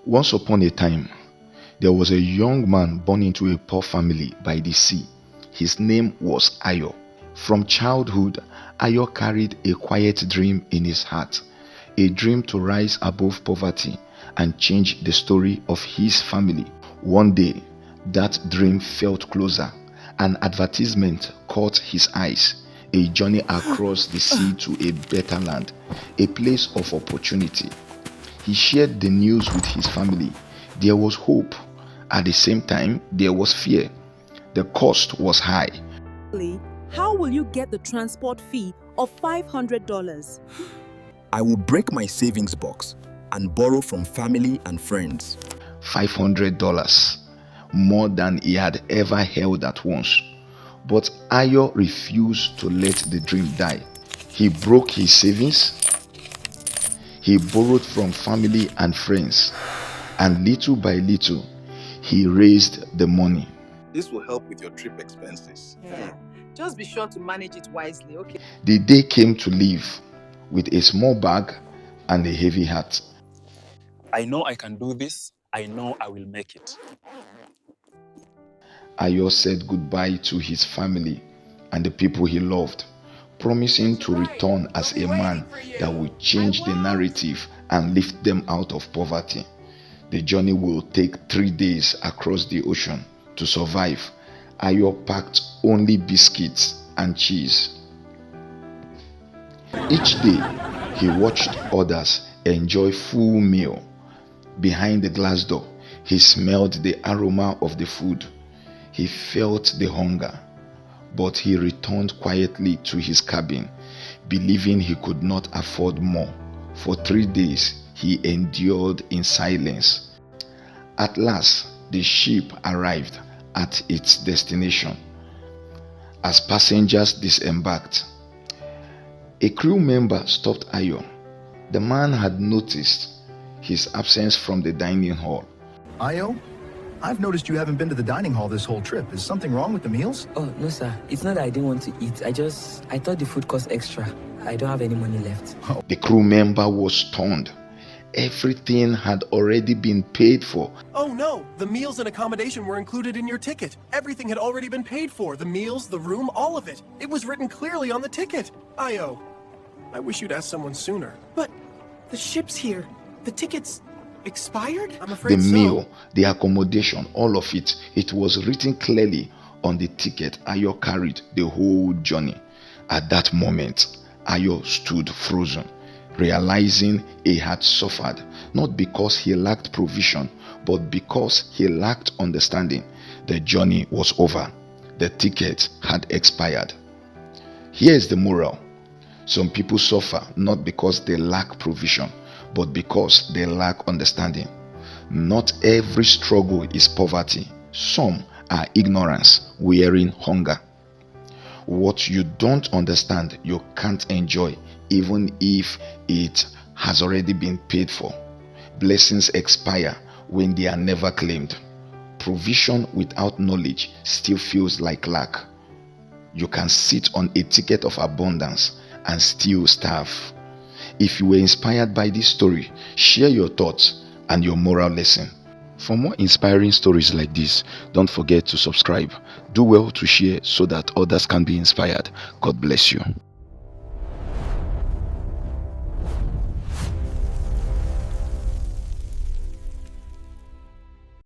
Once upon a time, there was a young man born into a poor family by the sea. His name was Ayo. From childhood, Ayo carried a quiet dream in his heart, a dream to rise above poverty and change the story of his family. One day, that dream felt closer. An advertisement caught his eyes, a journey across the sea to a better land, a place of opportunity. He shared the news with his family. There was hope. At the same time, there was fear. The cost was high. How will you get the transport fee of $500? I will break my savings box and borrow from family and friends. $500, more than he had ever held at once. But Ayo refused to let the dream die. He broke his savings. He borrowed from family and friends, and little by little, he raised the money. This will help with your trip expenses. Yeah. Just be sure to manage it wisely, okay? The day came to leave with a small bag and a heavy heart. I know I can do this. I know I will make it. Ayo said goodbye to his family and the people he loved, promising to return as a man that would change the narrative and lift them out of poverty. The journey will take 3 days across the ocean. To survive, Ayo packed only biscuits and cheese. Each day, he watched others enjoy full meal. Behind the glass door, he smelled the aroma of the food. He felt the hunger, but he returned quietly to his cabin, believing he could not afford more. For 3 days, he endured in silence. At last, the ship arrived at its destination. As passengers disembarked, a crew member stopped Ayo. The man had noticed his absence from the dining hall. Ayo, I've noticed you haven't been to the dining hall this whole trip. Is something wrong with the meals? Oh, no, sir. It's not that I didn't want to eat. I thought the food cost extra. I don't have any money left. The crew member was stunned. Everything had already been paid for. Oh no, the meals and accommodation were included in your ticket. Everything had already been paid for. The meals, the room, all of it. It was written clearly on the ticket. Ayo, I wish you'd asked someone sooner. But the ship's here. The ticket's expired? I'm afraid The so. meal, the accommodation, all of it, it was written clearly on the ticket Ayo carried the whole journey. At that moment, Ayo stood frozen, realizing he had suffered, not because he lacked provision, but because he lacked understanding. The journey was over. The ticket had expired. Here is the moral. Some people suffer not because they lack provision, but because they lack understanding. Not every struggle is poverty. Some are ignorance wearing hunger. What you don't understand, you can't enjoy, even if it has already been paid for. Blessings expire when they are never claimed. Provision without knowledge still feels like lack. You can sit on a ticket of abundance and still starve. If you were inspired by this story, share your thoughts and your moral lesson. For more inspiring stories like this, don't forget to subscribe. Do well to share so that others can be inspired. God bless you.